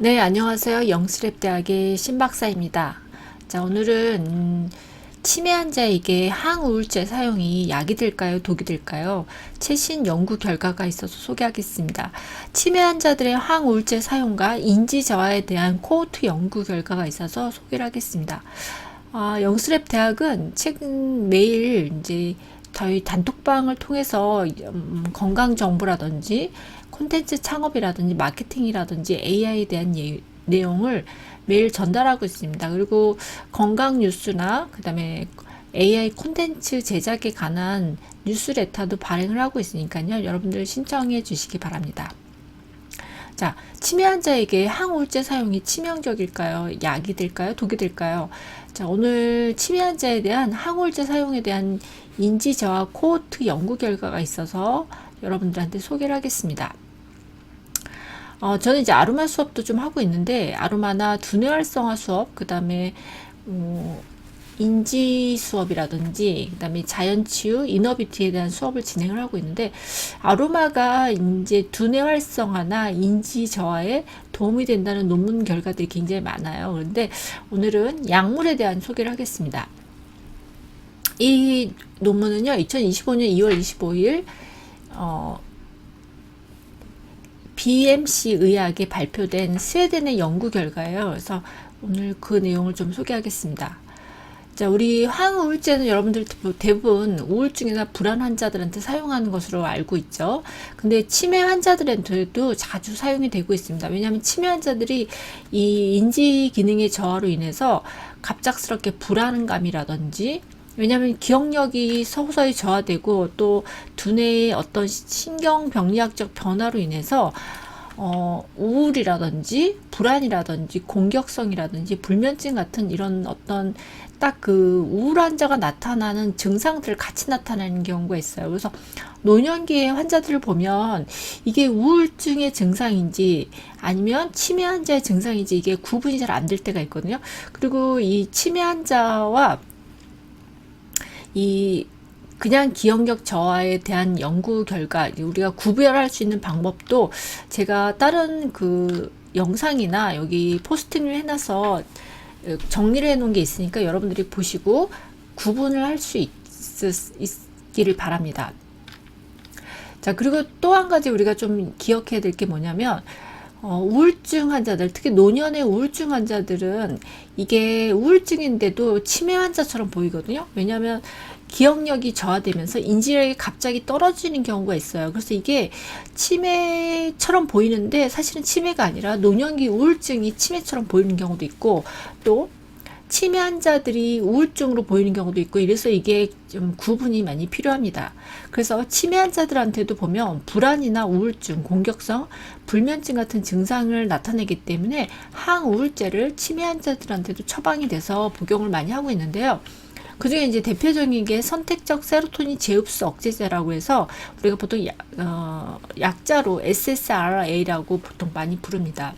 네, 안녕하세요. 영스랩대학의 신박사입니다. 자, 오늘은 치매 환자에게 항우울제 사용이 약이 될까요? 독이 될까요? 최신 연구 결과가 있어서 소개하겠습니다. 치매 환자들의 항우울제 사용과 인지 저하에 대한 코호트 연구 결과가 있어서 소개를 하겠습니다. 영스랩 대학은 최근 매일 이제 저희 단톡방을 통해서 건강 정보라든지 콘텐츠 창업이라든지 마케팅이라든지 AI에 대한 내용을 매일 전달하고 있습니다. 그리고 건강 뉴스나 그다음에 AI 콘텐츠 제작에 관한 뉴스레터도 발행을 하고 있으니까요. 여러분들 신청해 주시기 바랍니다. 자, 치매 환자에게 항우울제 사용이 치명적일까요? 약이 될까요? 독이 될까요? 자, 오늘 치매 환자에 대한 항우울제 사용에 대한 인지 저하 코호트 연구 결과가 있어서 여러분들한테 소개를 하겠습니다. 저는 이제 아로마 수업도 좀 하고 있는데, 아로마나 두뇌 활성화 수업, 그 다음에 인지 수업이라든지 그다음에 자연치유, 이너뷰티에 대한 수업을 진행을 하고 있는데, 아로마가 이제 두뇌 활성화나 인지 저하에 도움이 된다는 논문 결과들이 굉장히 많아요. 그런데 오늘은 약물에 대한 소개를 하겠습니다. 이 논문은요, 2025년 2월 25일 BMC 의학에 발표된 스웨덴의 연구 결과예요. 그래서 오늘 그 내용을 좀 소개하겠습니다. 자, 우리 항우울제는 여러분들 대부분 우울증이나 불안 환자들한테 사용하는 것으로 알고 있죠. 근데 치매 환자들한테도 자주 사용이 되고 있습니다. 왜냐하면 치매 환자들이 이 인지 기능의 저하로 인해서 갑작스럽게 불안감이라든지, 왜냐하면 기억력이 서서히 저하되고 또 두뇌의 어떤 신경병리학적 변화로 인해서 우울이라든지 불안이라든지 공격성이라든지 불면증 같은 이런 어떤 딱 그 우울 환자가 나타나는 증상들을 같이 나타내는 경우가 있어요. 그래서 노년기의 환자들을 보면 이게 우울증의 증상인지 아니면 치매 환자의 증상인지 이게 구분이 잘 안 될 때가 있거든요. 그리고 이 치매 환자와 이 그냥 기억력 저하에 대한 연구 결과, 우리가 구별할 수 있는 방법도 제가 다른 그 영상이나 여기 포스팅을 해놔서 정리를 해놓은 게 있으니까 여러분들이 보시고 구분을 할 수 있기를 바랍니다. 자, 그리고 또 한 가지 우리가 좀 기억해야 될 게 뭐냐면, 우울증 환자들, 특히 노년의 우울증 환자들은 이게 우울증인데도 치매 환자처럼 보이거든요. 왜냐하면 기억력이 저하되면서 인지력이 갑자기 떨어지는 경우가 있어요. 그래서 이게 치매처럼 보이는데 사실은 치매가 아니라 노년기 우울증이 치매처럼 보이는 경우도 있고, 또 치매 환자들이 우울증으로 보이는 경우도 있고, 이래서 이게 좀 구분이 많이 필요합니다. 그래서 치매 환자들한테도 보면 불안이나 우울증, 공격성, 불면증 같은 증상을 나타내기 때문에 항우울제를 치매 환자들한테도 처방이 돼서 복용을 많이 하고 있는데요. 그 중에 이제 대표적인 게 선택적 세로토닌 제흡수 억제제라고 해서 우리가 보통 약자로 SSRI라고 보통 많이 부릅니다.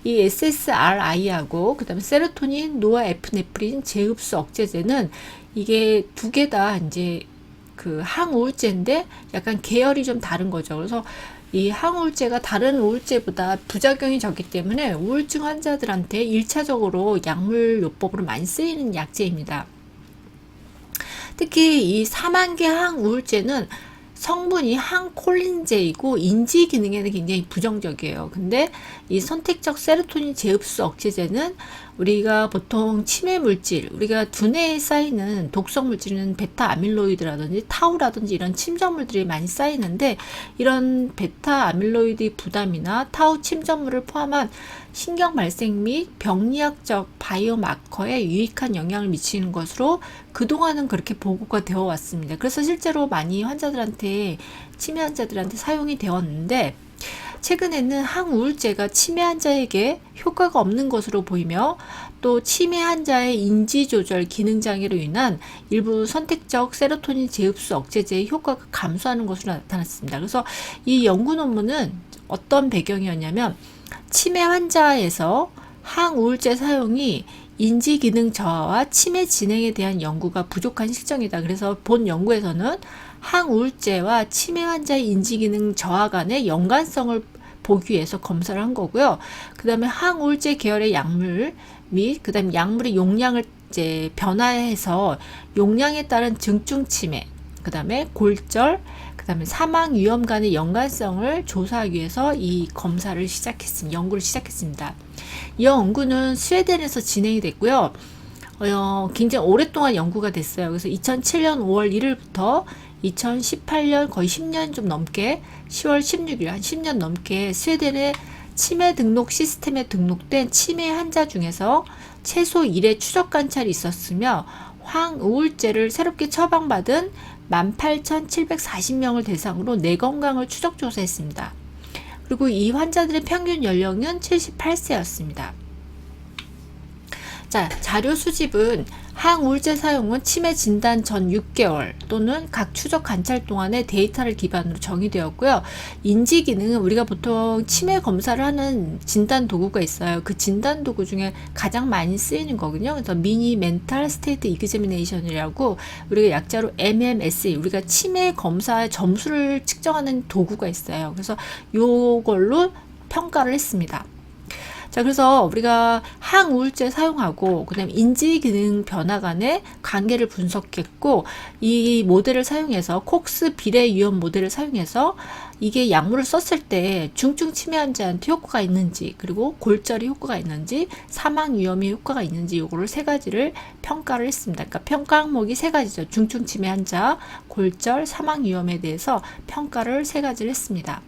이 SSRI하고 그다음에 세로토닌, 노아에프네프린 제흡수 억제제는 이게 두 개 다 이제 그 항우울제인데 약간 계열이 좀 다른 거죠. 그래서 이 항우울제가 다른 우울제보다 부작용이 적기 때문에 우울증 환자들한테 1차적으로 약물요법으로 많이 쓰이는 약제입니다. 특히 이 사만계 항우울제는 성분이 항콜린제이고 인지 기능에는 굉장히 부정적이에요. 근데 이 선택적 세로토닌 제흡수 억제제는 우리가 보통 치매 물질, 우리가 두뇌에 쌓이는 독성 물질은 베타 아밀로이드라든지 타우라든지 이런 침전물들이 많이 쌓이는데, 이런 베타 아밀로이드 부담이나 타우 침전물을 포함한 신경 발생 및 병리학적 바이오마커에 유익한 영향을 미치는 것으로 그동안은 그렇게 보고가 되어 왔습니다. 그래서 실제로 많이 환자들한테, 치매 환자들한테 사용이 되었는데, 최근에는 항우울제가 치매 환자에게 효과가 없는 것으로 보이며, 또 치매 환자의 인지조절 기능장애로 인한 일부 선택적 세로토닌 제흡수 억제제의 효과가 감소하는 것으로 나타났습니다. 그래서 이 연구 논문은 어떤 배경이었냐면, 치매 환자에서 항우울제 사용이 인지기능 저하와 치매 진행에 대한 연구가 부족한 실정이다. 그래서 본 연구에서는 항우울제와 치매 환자의 인지기능 저하 간의 연관성을 보기 위해서 검사를 한 거고요. 그 다음에 항우울제 계열의 약물 및 그 다음에 약물의 용량을 이제 변화해서 용량에 따른 증증 치매, 그 다음에 골절, 그 다음에 사망 위험 간의 연관성을 조사하기 위해서 이 검사를 시작했습니다. 연구를 시작했습니다. 이 연구는 스웨덴에서 진행이 됐고요. 굉장히 오랫동안 연구가 됐어요. 그래서 2007년 5월 1일부터 2018년 거의 10년 좀 넘게 10월 16일 한 10년 넘게 스웨덴의 치매 등록 시스템에 등록된 치매 환자 중에서 최소 1회 추적 관찰이 있었으며 항우울제를 새롭게 처방받은 18,740명을 대상으로 뇌 건강을 추적 조사했습니다. 그리고 이 환자들의 평균 연령은 78세였습니다. 자, 자료 수집은 항우울제 사용은 치매 진단 전 6개월 또는 각 추적 관찰 동안의 데이터를 기반으로 정의되었고요. 인지 기능은 우리가 보통 치매 검사를 하는 진단 도구가 있어요. 그 진단 도구 중에 가장 많이 쓰이는 거거든요. 그래서 미니 멘탈 스테이트 이그제미네이션이라고 우리가 약자로 MMSE, 우리가 치매 검사의 점수를 측정하는 도구가 있어요. 그래서 요걸로 평가를 했습니다. 자, 그래서 우리가 항우울제 사용하고 그다음에 인지 기능 변화 간의 관계를 분석했고, 이 모델을 사용해서 콕스 비례 유형 모델을 사용해서 이게 약물을 썼을 때 중증 치매 환자한테 효과가 있는지, 그리고 골절이 효과가 있는지, 사망 위험이 효과가 있는지, 요거를 세 가지를 평가를 했습니다. 그러니까 평가 항목이 세 가지죠. 중증 치매 환자, 골절, 사망 위험에 대해서 평가를 세 가지를 했습니다.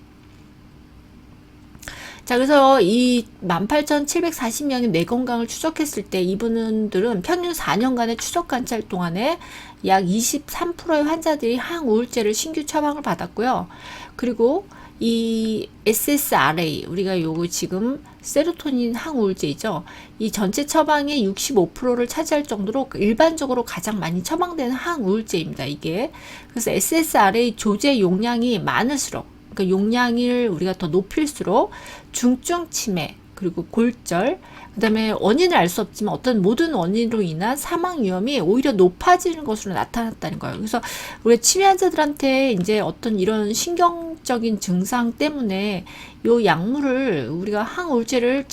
자, 그래서 이 18,740명의 뇌 건강을 추적했을 때 이분들은 평균 4년간의 추적 관찰 동안에 약 23%의 환자들이 항우울제를 신규 처방을 받았고요. 그리고 이 SSRA, 우리가 요거 지금 세로토닌 항우울제이죠. 이 전체 처방의 65%를 차지할 정도로 일반적으로 가장 많이 처방되는 항우울제입니다. 이게. 그래서 SSRA 조제 용량이 많을수록, 그러니까 용량을 우리가 더 높일수록 중증 치매, 그리고 골절, 그 다음에 원인을 알 수 없지만 어떤 모든 원인으로 인한 사망 위험이 오히려 높아지는 것으로 나타났다는 거예요. 그래서 우리 치매 환자들한테 이제 어떤 이런 신경적인 증상 때문에 요 약물을 우리가 항우울제를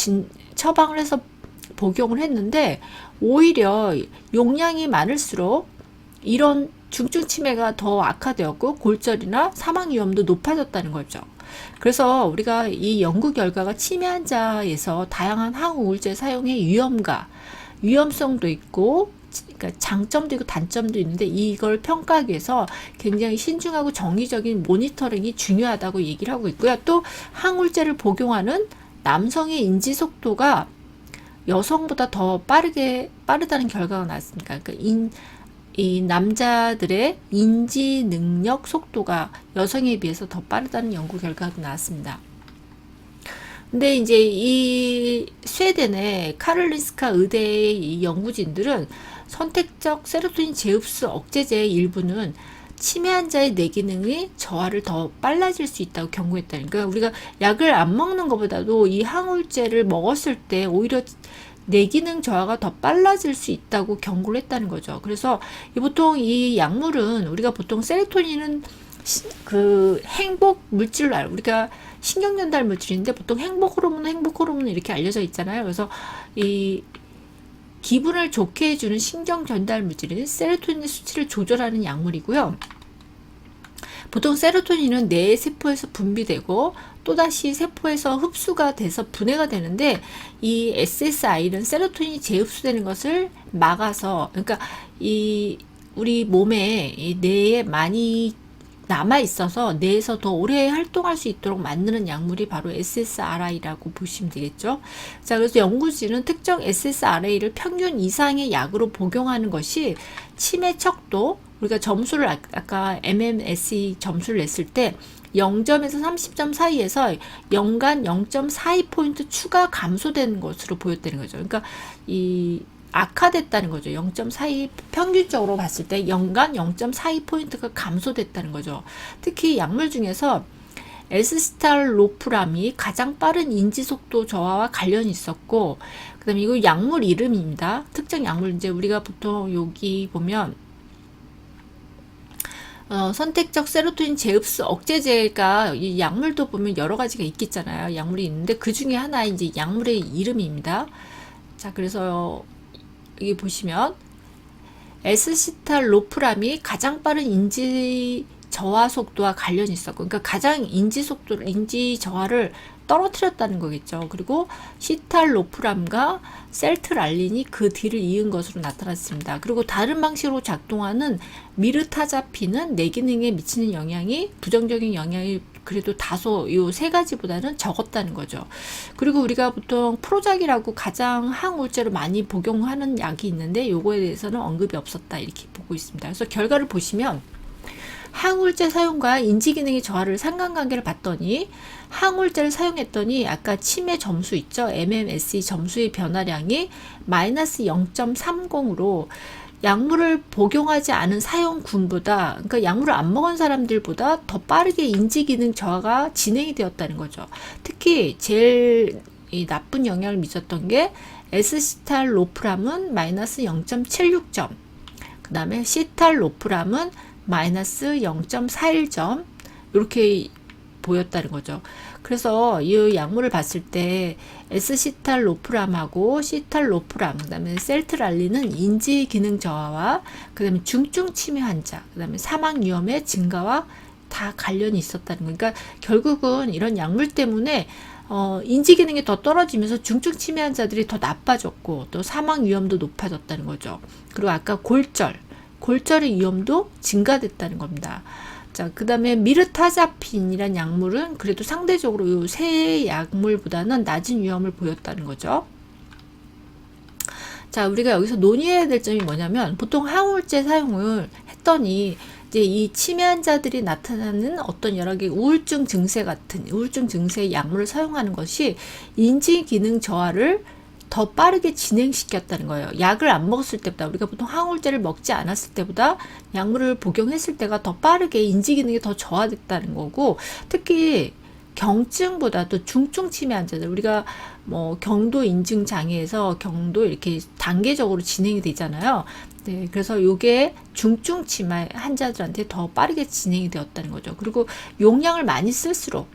처방을 해서 복용을 했는데 오히려 용량이 많을수록 이런 중증 치매가 더 악화되었고 골절이나 사망 위험도 높아졌다는 거죠. 그래서 우리가 이 연구 결과가 치매 환자에서 다양한 항우울제 사용의 위험성도 있고, 그러니까 장점도 있고 단점도 있는데 이걸 평가하기 위해서 굉장히 신중하고 정기적인 모니터링이 중요하다고 얘기를 하고 있고요. 또 항우울제를 복용하는 남성의 인지 속도가 여성보다 더 빠르다는 결과가 나왔습니다. 그러니까 이 남자들의 인지 능력 속도가 여성에 비해서 더 빠르다는 연구 결과가 나왔습니다. 근데 이제 이 스웨덴의 카를린스카 의대의 이 연구진들은 선택적 세로토닌 재흡수 억제제의 일부는 치매 환자의 뇌 기능이 저하를 더 빨라질 수 있다고 경고했다니까. 그러니까 우리가 약을 안 먹는 것보다도 이 항우울제를 먹었을 때 오히려 뇌 기능 저하가 더 빨라질 수 있다고 경고를 했다는 거죠. 그래서 보통 이 약물은 우리가 보통 세로토닌은 그 행복 물질로 우리가 신경 전달 물질인데 보통 행복 호르몬 이렇게 알려져 있잖아요. 그래서 이 기분을 좋게 해주는 신경 전달 물질인 세로토닌 수치를 조절하는 약물이고요. 보통 세로토닌은 뇌 세포에서 분비되고 또다시 세포에서 흡수가 돼서 분해가 되는데 이 SSRI는 세로토닌이 재흡수되는 것을 막아서, 그러니까 이 우리 몸에 이 뇌에 많이 남아 있어서 뇌에서 더 오래 활동할 수 있도록 만드는 약물이 바로 SSRI라고 보시면 되겠죠. 자, 그래서 연구진은 특정 SSRI를 평균 이상의 약으로 복용하는 것이 치매 척도, 우리가 점수를 아까 MMSE 점수를 냈을 때 0점에서 30점 사이에서 연간 0.42포인트 추가 감소되는 것으로 보였다는 거죠. 그러니까 이 악화됐다는 거죠. 0.42 평균적으로 봤을 때 연간 0.42포인트가 감소됐다는 거죠. 특히 약물 중에서 에스시탈로프람이 가장 빠른 인지속도 저하와 관련이 있었고, 그 다음에 이거 약물 이름입니다. 특정 약물, 이제 우리가 보통 여기 보면 선택적 세로토닌 재흡수 억제제가 이 약물도 보면 여러 가지가 있겠잖아요. 약물이 있는데 그 중에 하나 이제 약물의 이름입니다. 자, 그래서 여기 보시면 에스시탈로프람이 가장 빠른 인지 저하 속도와 관련이 있었고, 그러니까 가장 인지 저하를 떨어뜨렸다는 거겠죠. 그리고 시탈로프람과 셀트랄린이 그 뒤를 이은 것으로 나타났습니다. 그리고 다른 방식으로 작동하는 미르타자피는 뇌 기능에 미치는 영향이 부정적인 영향이 그래도 다소 이 세 가지보다는 적었다는 거죠. 그리고 우리가 보통 프로작이라고 가장 항우울제로 많이 복용하는 약이 있는데 요거에 대해서는 언급이 없었다 이렇게 보고 있습니다. 그래서 결과를 보시면 항우울제 사용과 인지기능의 저하를 상관관계를 봤더니 항우울제를 사용했더니 아까 치매 점수 있죠. MMSE 점수의 변화량이 마이너스 0.30으로 약물을 복용하지 않은 사용군보다, 그러니까 약물을 안 먹은 사람들보다 더 빠르게 인지기능 저하가 진행이 되었다는 거죠. 특히 제일 이 나쁜 영향을 미쳤던 게 에스시탈로프람은 마이너스 0.76점, 그 다음에 시탈로프람은 마이너스 0.41점 이렇게 보였다는 거죠. 그래서 이 약물을 봤을 때 에스시탈로프람하고 시탈로프람, 그 다음에 셀트랄린은 인지 기능 저하와 그 다음에 중증 치매 환자, 그 다음에 사망 위험의 증가와 다 관련이 있었다는 거예요. 그러니까 결국은 이런 약물 때문에 인지 기능이 더 떨어지면서 중증 치매 환자들이 더 나빠졌고 또 사망 위험도 높아졌다는 거죠. 그리고 아까 골절의 위험도 증가됐다는 겁니다. 자, 그 다음에 미르타자핀이란 약물은 그래도 상대적으로 이 세 약물보다는 낮은 위험을 보였다는 거죠. 자, 우리가 여기서 논의해야 될 점이 뭐냐면 보통 항우울제 사용을 했더니 이제 이 치매 환자들이 나타나는 어떤 여러 개 우울증 증세 같은 우울증 증세의 약물을 사용하는 것이 인지 기능 저하를 더 빠르게 진행시켰다는 거예요. 약을 안 먹었을 때보다 우리가 보통 항우울제를 먹지 않았을 때보다 약물을 복용했을 때가 더 빠르게 인지 기능이 더 저하됐다는 거고, 특히 경증보다도 중증 치매 환자들, 우리가 뭐 경도 인증 장애에서 경도 이렇게 단계적으로 진행이 되잖아요. 네, 그래서 요게 중증 치매 환자들한테 더 빠르게 진행이 되었다는 거죠. 그리고 용량을 많이 쓸수록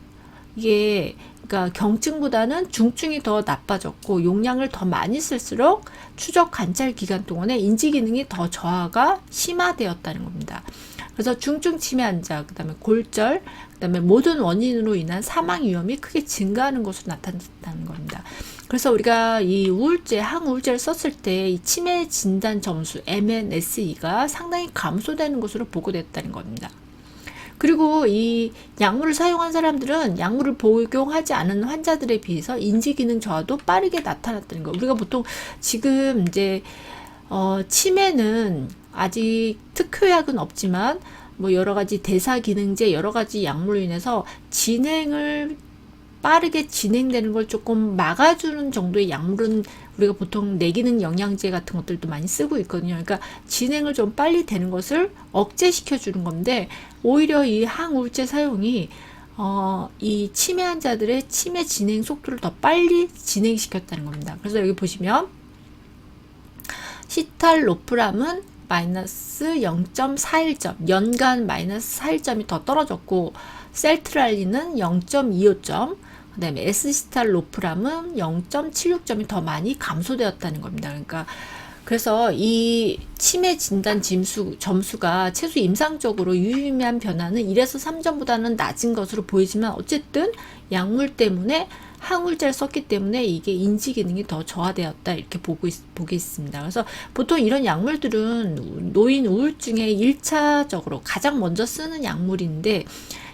이게 그러니까 경증보다는 중증이 더 나빠졌고 용량을 더 많이 쓸수록 추적 관찰 기간 동안에 인지 기능이 더 저하가 심화되었다는 겁니다. 그래서 중증 치매 환자, 그다음에 골절, 그다음에 모든 원인으로 인한 사망 위험이 크게 증가하는 것으로 나타났다는 겁니다. 그래서 우리가 이 우울제, 항우울제를 썼을 때 이 치매 진단 점수 MNSE가 상당히 감소되는 것으로 보고됐다는 겁니다. 그리고 이 약물을 사용한 사람들은 약물을 복용하지 않은 환자들에 비해서 인지기능 저하도 빠르게 나타났다는 거. 우리가 보통 지금 이제 치매는 아직 특효약은 없지만 뭐 여러 가지 대사기능제 여러 가지 약물로 인해서 진행을 빠르게 진행되는 걸 조금 막아주는 정도의 약물은 우리가 보통 뇌기능 영양제 같은 것들도 많이 쓰고 있거든요. 그러니까 진행을 좀 빨리 되는 것을 억제시켜 주는 건데 오히려 이 항우울제 사용이 이 치매 환자들의 치매 진행 속도를 더 빨리 진행시켰다는 겁니다. 그래서 여기 보시면 시탈로프람은 마이너스 0.41점, 연간 마이너스 41점이 더 떨어졌고 셀트랄린은 0.25점, 그 다음에 에스시탈로프람은 0.76점이 더 많이 감소되었다는 겁니다. 그러니까 그래서 이 치매 진단 점수가 최소 임상적으로 유의미한 변화는 1에서 3점보다는 낮은 것으로 보이지만 어쨌든 약물 때문에 항우울제를 썼기 때문에 이게 인지 기능이 더 저하되었다 이렇게 보겠습니다. 그래서 보통 이런 약물들은 노인 우울증에 1차적으로 가장 먼저 쓰는 약물인데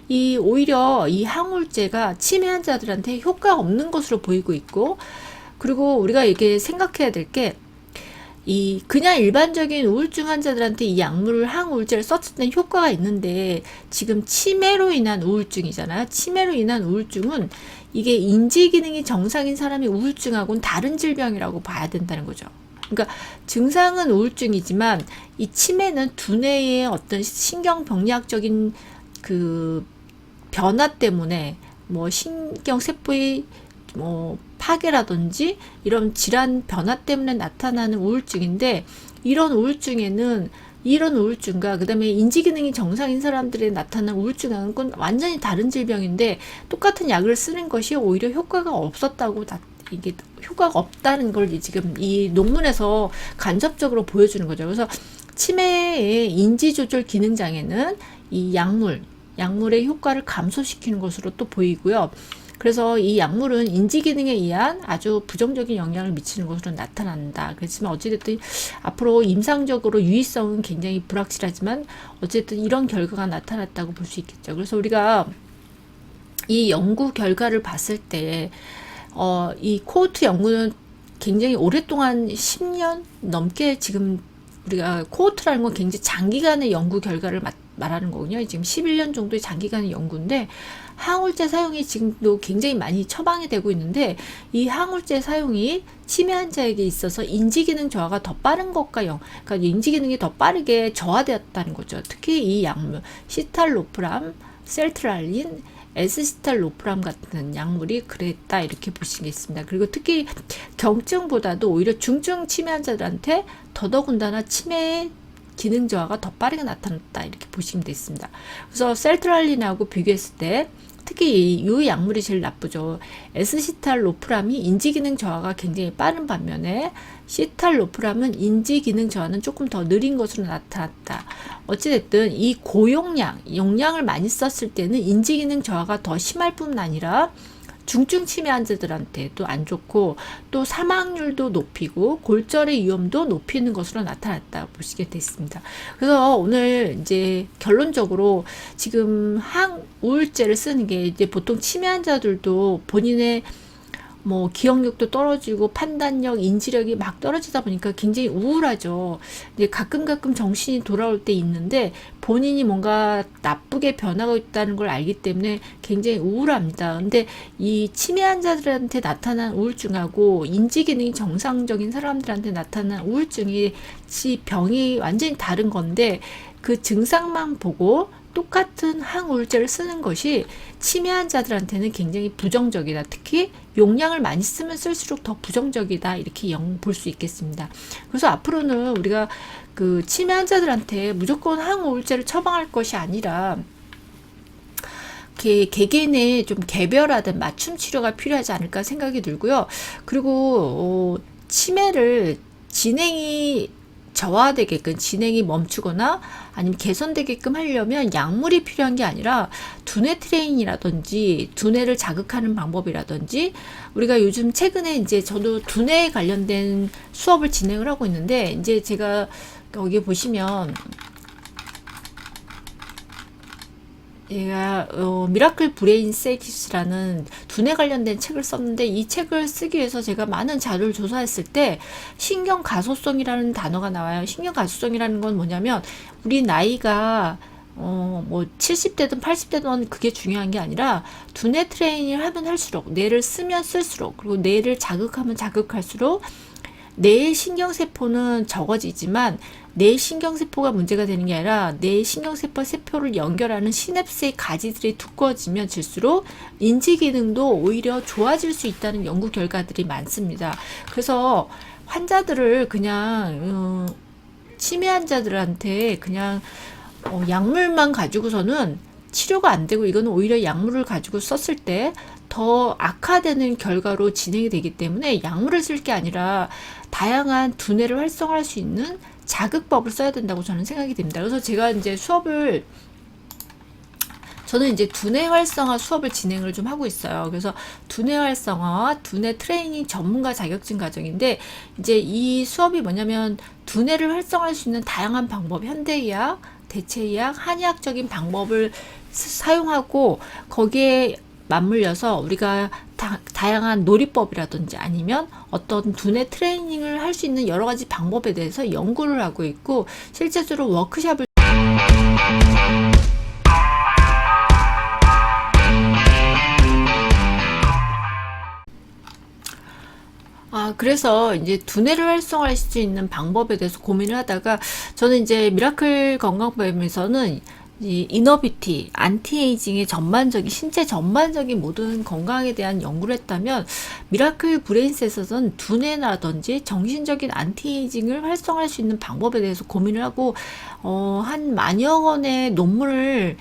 이 오히려 이 항우울제가 치매 환자들한테 효과가 없는 것으로 보이고 있고, 그리고 우리가 이게 생각해야 될 게 이 그냥 일반적인 우울증 환자들한테 이 약물을 항우울제를 썼을 때 효과가 있는데 지금 치매로 인한 우울증이잖아요. 치매로 인한 우울증은 이게 인지 기능이 정상인 사람이 우울증하고는 다른 질병이라고 봐야 된다는 거죠. 그러니까 증상은 우울증이지만 이 치매는 두뇌의 어떤 신경병리학적인 그 변화 때문에 뭐 신경세포의 뭐 파괴라든지 이런 질환 변화 때문에 나타나는 우울증인데, 이런 우울증에는 이런 우울증과 그다음에 인지 기능이 정상인 사람들에 나타난 우울증은 완전히 다른 질병인데 똑같은 약을 쓰는 것이 오히려 효과가 없었다고 이게 효과가 없다는 걸 지금 이 논문에서 간접적으로 보여주는 거죠. 그래서 치매의 인지 조절 기능 장애는 이 약물의 효과를 감소시키는 것으로 또 보이고요. 그래서 이 약물은 인지 기능에 의한 아주 부정적인 영향을 미치는 것으로 나타난다. 그렇지만 어찌됐든 앞으로 임상적으로 유의성은 굉장히 불확실하지만 어쨌든 이런 결과가 나타났다고 볼 수 있겠죠. 그래서 우리가 이 연구 결과를 봤을 때 이 코호트 연구는 굉장히 오랫동안 10년 넘게 지금 우리가 코호트라는 건 굉장히 장기간의 연구 결과를 말하는 거군요. 지금 11년 정도의 장기간의 연구인데 항우울제 사용이 지금도 굉장히 많이 처방이 되고 있는데 이 항우울제 사용이 치매 환자에게 있어서 인지기능 저하가 더 빠른 것과 그러니까 인지기능이 더 빠르게 저하되었다는 거죠. 특히 이 약물 시탈로프람, 셀트랄린, 에스시탈로프람 같은 약물이 그랬다 이렇게 보시겠습니다. 그리고 특히 경증보다도 오히려 중증 치매 환자들한테 더더군다나 치매의 기능 저하가 더 빠르게 나타났다 이렇게 보시면 되겠습니다. 그래서 셀트랄린하고 비교했을 때 특히 이 약물이 제일 나쁘죠. 에스시탈로프람이 인지기능 저하가 굉장히 빠른 반면에 시탈로프람은 인지기능 저하는 조금 더 느린 것으로 나타났다. 어찌됐든 이 용량을 많이 썼을 때는 인지기능 저하가 더 심할 뿐만 아니라 중증 치매 환자들한테도 안 좋고 또 사망률도 높이고 골절의 위험도 높이는 것으로 나타났다 보시게 됐습니다. 그래서 오늘 이제 결론적으로 지금 항우울제를 쓰는 게 이제 보통 치매 환자들도 본인의 뭐 기억력도 떨어지고 판단력, 인지력이 막 떨어지다 보니까 굉장히 우울하죠. 이제 가끔 정신이 돌아올 때 있는데 본인이 뭔가 나쁘게 변하고 있다는 걸 알기 때문에 굉장히 우울합니다. 근데 이 치매 환자들한테 나타난 우울증하고 인지 기능이 정상적인 사람들한테 나타난 우울증이 병이 완전히 다른 건데 그 증상만 보고 똑같은 항우울제를 쓰는 것이 치매 환자들한테는 굉장히 부정적이다. 특히 용량을 많이 쓰면 쓸수록 더 부정적이다. 이렇게 볼 수 있겠습니다. 그래서 앞으로는 우리가 그 치매 환자들한테 무조건 항우울제를 처방할 것이 아니라 개개인의 좀 개별화된 맞춤 치료가 필요하지 않을까 생각이 들고요. 그리고 치매를 진행이 저하되게끔 진행이 멈추거나 아니면 개선되게끔 하려면 약물이 필요한 게 아니라 두뇌 트레이닝이라든지 두뇌를 자극하는 방법이라든지 우리가 요즘 최근에 이제 저도 두뇌에 관련된 수업을 진행을 하고 있는데 이제 제가 여기 보시면 얘가 미라클 브레인 세이키스라는 두뇌 관련된 책을 썼는데 이 책을 쓰기 위해서 제가 많은 자료를 조사했을 때 신경 가소성이라는 단어가 나와요. 신경 가소성이라는 건 뭐냐면 우리 나이가 뭐 70대든 80대든 그게 중요한 게 아니라 두뇌 트레이닝을 하면 할수록 뇌를 쓰면 쓸수록 그리고 뇌를 자극하면 자극할수록 뇌의 신경세포는 적어지지만 뇌 신경세포가 문제가 되는 게 아니라 뇌 신경세포를 연결하는 시냅스의 가지들이 두꺼워지면 질수록 인지기능도 오히려 좋아질 수 있다는 연구 결과들이 많습니다. 그래서 환자들을 그냥 치매 환자들한테 그냥 약물만 가지고서는 치료가 안 되고 이거는 오히려 약물을 가지고 썼을 때 더 악화되는 결과로 진행이 되기 때문에 약물을 쓸 게 아니라 다양한 두뇌를 활성화할 수 있는 자극법을 써야 된다고 저는 생각이 됩니다. 그래서 제가 이제 저는 이제 두뇌 활성화 수업을 진행을 좀 하고 있어요. 그래서 두뇌 활성화와 두뇌 트레이닝 전문가 자격증 과정인데 이제 이 수업이 뭐냐면 두뇌를 활성화할 수 있는 다양한 방법, 현대의학, 대체의학, 한의학적인 방법을 사용하고 거기에 맞물려서 우리가 다양한 놀이법이라든지 아니면 어떤 두뇌 트레이닝을 할 수 있는 여러 가지 방법에 대해서 연구를 하고 있고 실제적으로 워크숍을 그래서 이제 두뇌를 활성화할 수 있는 방법에 대해서 고민을 하다가 저는 이제 미라클 건강법에서는 이 이너뷰티, 안티에이징의 전반적인 신체 전반적인 모든 건강에 대한 연구를 했다면 미라클 브레인셋에서는 두뇌라든지 정신적인 안티에이징을 활성화할 수 있는 방법에 대해서 고민을 하고 한 만여 권의 논문을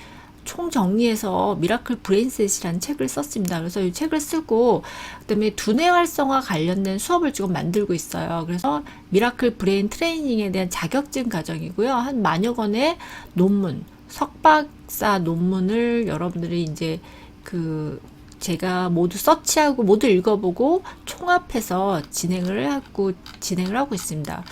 총정리해서 미라클 브레인셋이라는 책을 썼습니다. 그래서 이 책을 쓰고 그다음에 두뇌 활성화 관련된 수업을 지금 만들고 있어요. 그래서 미라클 브레인 트레이닝에 대한 자격증 과정이고요. 한 만여 권의 논문, 석박사 논문을 여러분들이 이제 그 제가 모두 서치하고 모두 읽어보고 총합해서 진행을 하고 있습니다.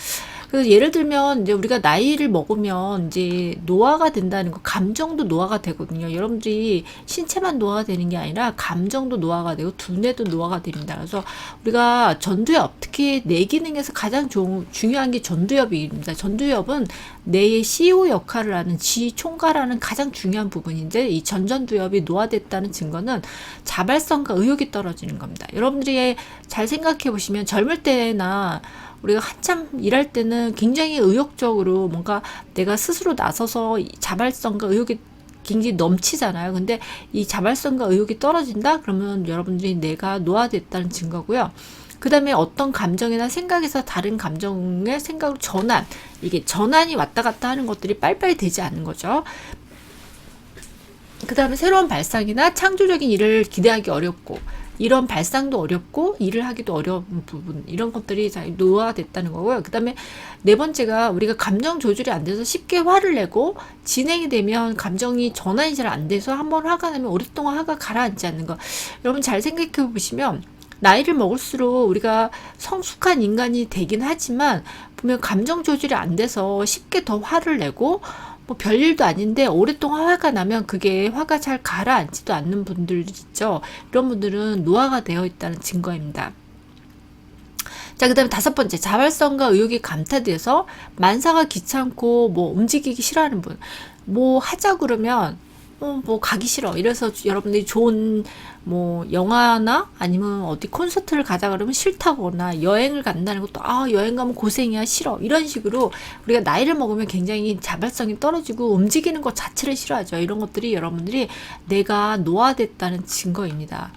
그래서 예를 들면 이제 우리가 나이를 먹으면 이제 노화가 된다는 거, 감정도 노화가 되거든요. 여러분들이 신체만 노화가 되는 게 아니라 감정도 노화가 되고 두뇌도 노화가 됩니다. 그래서 우리가 전두엽, 특히 뇌 기능에서 가장 중요한 게 전두엽입니다. 전두엽은 뇌의 CEO 역할을 하는 지총괄하는 가장 중요한 부분인데 이 전두엽이 노화됐다는 증거는 자발성과 의욕이 떨어지는 겁니다. 여러분들이 잘 생각해 보시면 젊을 때나 우리가 한참 일할 때는 굉장히 의욕적으로 뭔가 내가 스스로 나서서 자발성과 의욕이 굉장히 넘치잖아요. 근데 이 자발성과 의욕이 떨어진다? 그러면 여러분들이 내가 노화됐다는 증거고요. 그 다음에 어떤 감정이나 생각에서 다른 감정의 생각으로 이게 전환이 왔다 갔다 하는 것들이 빨리빨리 되지 않는 거죠. 그 다음에 새로운 발상이나 창조적인 일을 기대하기 어렵고, 이런 발상도 어렵고 일을 하기도 어려운 부분, 이런 것들이 노화됐다는 거고요. 그 다음에 네 번째가 우리가 감정 조절이 안 돼서 쉽게 화를 내고 진행이 되면 감정이 전환이 잘 안 돼서 한번 화가 나면 오랫동안 화가 가라앉지 않는 거. 여러분 잘 생각해 보시면 나이를 먹을수록 우리가 성숙한 인간이 되긴 하지만 보면 감정 조절이 안 돼서 쉽게 더 화를 내고 뭐 별일도 아닌데 오랫동안 화가 나면 그게 화가 잘 가라앉지도 않는 분들 있죠. 이런 분들은 노화가 되어 있다는 증거입니다. 자, 그 다음에 다섯 번째, 자발성과 의욕이 감퇴돼서 만사가 귀찮고 뭐 움직이기 싫어하는 분. 뭐 하자 그러면 뭐 가기 싫어. 이래서 여러분들이 좋은 뭐 영화나 아니면 어디 콘서트를 가자 그러면 싫다거나, 여행을 간다는 것도 여행 가면 고생이야, 싫어. 이런 식으로 우리가 나이를 먹으면 굉장히 자발성이 떨어지고 움직이는 것 자체를 싫어하죠. 이런 것들이 여러분들이 내가 노화됐다는 증거입니다.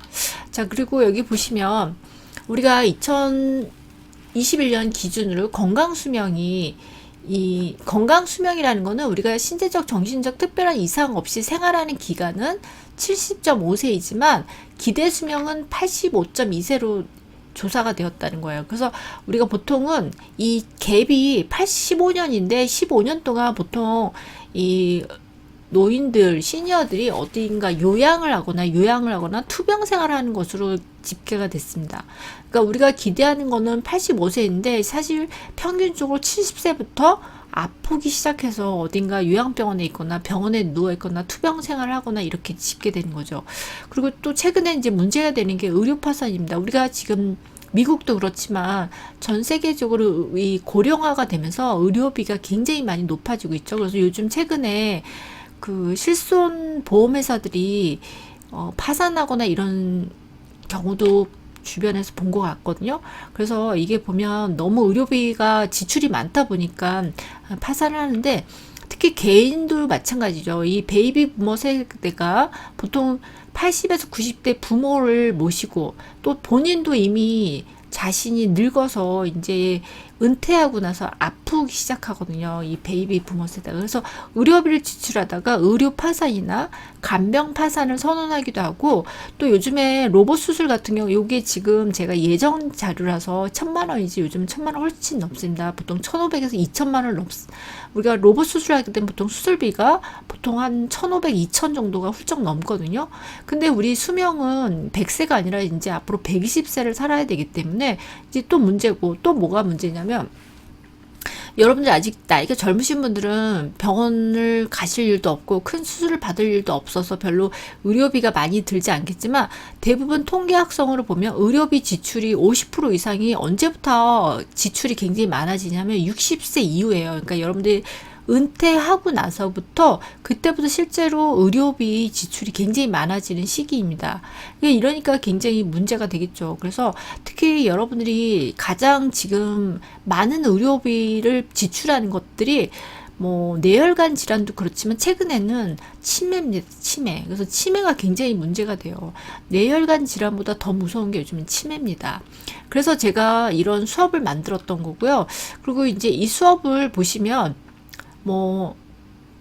자, 그리고 여기 보시면 우리가 2021년 기준으로 이 건강수명이라는 거는 우리가 신체적, 정신적 특별한 이상 없이 생활하는 기간은 70.5세이지만 기대수명은 85.2세로 조사가 되었다는 거예요. 그래서 우리가 보통은 이 갭이 85년인데 15년 동안 보통 이 노인들, 시니어들이 어딘가 요양을 하거나 투병 생활을 하는 것으로 집계가 됐습니다. 그러니까 우리가 기대하는 거는 85세인데 사실 평균적으로 70세부터 아프기 시작해서 어딘가 요양병원에 있거나 병원에 누워 있거나 투병 생활을 하거나 이렇게 집계되는 거죠. 그리고 또 최근에 이제 문제가 되는 게 의료 파산입니다. 우리가 지금 미국도 그렇지만 전 세계적으로 이 고령화가 되면서 의료비가 굉장히 많이 높아지고 있죠. 그래서 요즘 최근에 그 실손 보험회사들이 파산하거나 이런 경우도 주변에서 본 것 같거든요. 그래서 이게 보면 너무 의료비가 지출이 많다 보니까 파산을 하는데, 특히 개인도 마찬가지죠. 이 베이비 부머 세대가 보통 80에서 90대 부모를 모시고 또 본인도 이미 자신이 늙어서 이제 은퇴하고 나서 아프기 시작하거든요. 이 베이비 부머 세대가. 그래서 의료비를 지출하다가 의료 파산이나 간병 파산을 선언하기도 하고, 또 요즘에 로봇 수술 같은 경우, 요게 지금 제가 예정 자료라서 1,000만 원이지 요즘 1,000만 원 훨씬 넘습니다. 보통 1,500에서 2,000만 원 우리가 로봇 수술하기 때문에 보통 수술비가 보통 한 1,500, 2,000 정도가 훌쩍 넘거든요. 근데 우리 수명은 100세가 아니라 이제 앞으로 120세를 살아야 되기 때문에 이제 또 문제고, 또 뭐가 문제냐면, 여러분들 아직 나이가 젊으신 분들은 병원을 가실 일도 없고 큰 수술을 받을 일도 없어서 별로 의료비가 많이 들지 않겠지만, 대부분 통계학성으로 보면 의료비 지출이 50% 이상이 언제부터 지출이 굉장히 많아지냐면 60세 이후예요. 그러니까 여러분들이 은퇴하고 나서부터 그때부터 실제로 의료비 지출이 굉장히 많아지는 시기입니다. 이러니까 굉장히 문제가 되겠죠. 그래서 특히 여러분들이 가장 지금 많은 의료비를 지출하는 것들이 뭐 뇌혈관 질환도 그렇지만 최근에는 치매입니다. 치매. 그래서 치매가 굉장히 문제가 돼요. 뇌혈관 질환보다 더 무서운 게 요즘은 치매입니다. 그래서 제가 이런 수업을 만들었던 거고요. 그리고 이제 이 수업을 보시면 뭐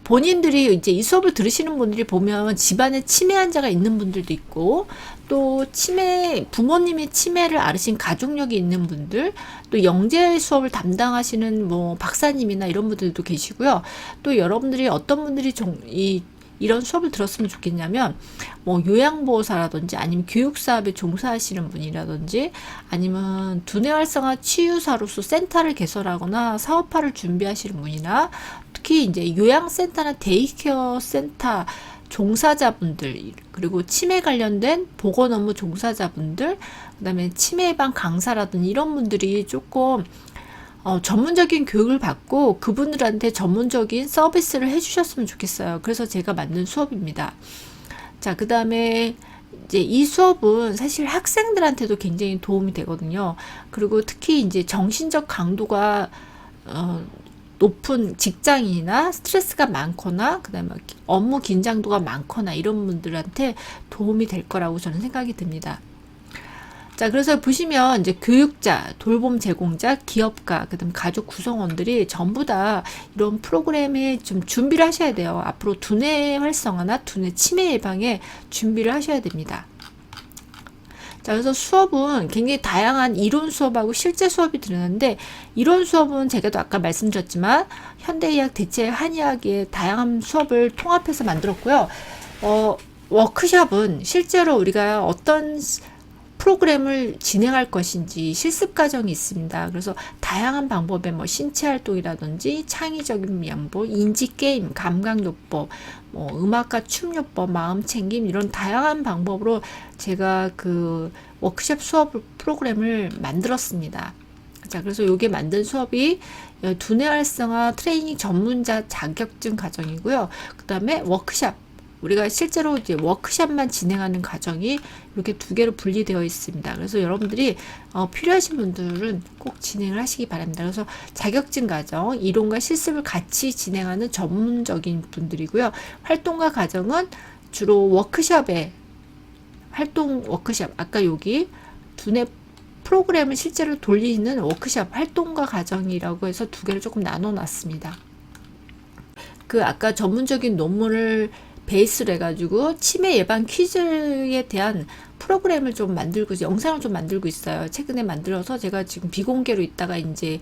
본인들이 이제 이 수업을 들으시는 분들이 보면 집안에 치매 환자가 있는 분들도 있고, 또 치매, 부모님의 치매를 앓으신 가족력이 있는 분들, 또 영재 수업을 담당하시는 뭐 박사님이나 이런 분들도 계시고요. 또 여러분들이 어떤 분들이 이런 수업을 들었으면 좋겠냐면, 뭐 요양보호사라든지 아니면 교육사업에 종사하시는 분이라든지 아니면 두뇌 활성화 치유사로서 센터를 개설하거나 사업화를 준비하시는 분이나 특히 이제 요양센터나 데이케어 센터 종사자분들, 그리고 치매 관련된 보건 업무 종사자분들, 그다음에 치매 예방 강사라든지 이런 분들이 조금 전문적인 교육을 받고 그분들한테 전문적인 서비스를 해주셨으면 좋겠어요. 그래서 제가 만든 수업입니다. 자, 그 다음에 이제 이 수업은 사실 학생들한테도 굉장히 도움이 되거든요. 그리고 특히 이제 정신적 강도가 높은 직장인이나 스트레스가 많거나 그다음에 업무 긴장도가 많거나 이런 분들한테 도움이 될 거라고 저는 생각이 듭니다. 자, 그래서 보시면 이제 교육자, 돌봄 제공자, 기업가, 그다음 가족 구성원들이 전부 다 이런 프로그램에 좀 준비를 하셔야 돼요. 앞으로 두뇌 활성화나 두뇌 치매 예방에 준비를 하셔야 됩니다. 자, 그래서 수업은 굉장히 다양한 이론 수업하고 실제 수업이 들었는데, 이론 수업은 제가 아까 말씀드렸지만 현대의학, 대체의학, 한의학의 다양한 수업을 통합해서 만들었고요. 워크숍은 실제로 우리가 어떤 프로그램을 진행할 것인지 실습 과정이 있습니다. 그래서 다양한 방법의 뭐 신체 활동이라든지 창의적인 연보, 인지 게임, 감각요법, 뭐 음악과 춤요법, 마음 챙김 이런 다양한 방법으로 제가 그 워크숍 수업 프로그램을 만들었습니다. 자, 그래서 요게 만든 수업이 두뇌 활성화 트레이닝 전문자 자격증 과정이고요. 그 다음에 워크숍, 우리가 실제로 이제 워크숍만 진행하는 과정이 이렇게 두 개로 분리되어 있습니다. 그래서 여러분들이 필요하신 분들은 꼭 진행을 하시기 바랍니다. 그래서 자격증 과정, 이론과 실습을 같이 진행하는 전문적인 분들이고요. 활동가 과정은 주로 워크숍에 활동 워크숍, 아까 여기 두뇌 프로그램을 실제로 돌리는 워크숍 활동가 과정이라고 해서 두 개를 조금 나눠 놨습니다. 그 아까 전문적인 논문을 베이스로 해가지고 치매 예방 퀴즈에 대한 프로그램을 좀 만들고 영상을 좀 만들고 있어요. 최근에 만들어서 제가 지금 비공개로 있다가 이제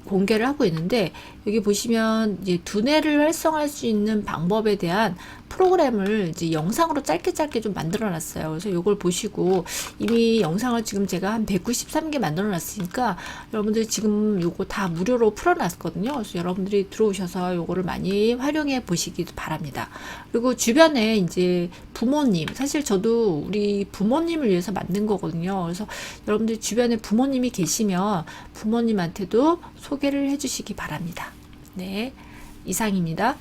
공개를 하고 있는데, 여기 보시면 이제 두뇌를 활성화할 수 있는 방법에 대한 프로그램을 이제 영상으로 짧게 좀 만들어 놨어요. 그래서 이걸 보시고, 이미 영상을 지금 제가 한 193개 만들어 놨으니까 여러분들이 지금 요거 다 무료로 풀어 놨거든요. 그래서 여러분들이 들어오셔서 요거를 많이 활용해 보시기 바랍니다. 그리고 주변에 이제 부모님, 사실 저도 우리 부모님을 위해서 만든 거거든요. 그래서 여러분들 주변에 부모님이 계시면 부모님한테도 소개를 해 주시기 바랍니다. 네, 이상입니다.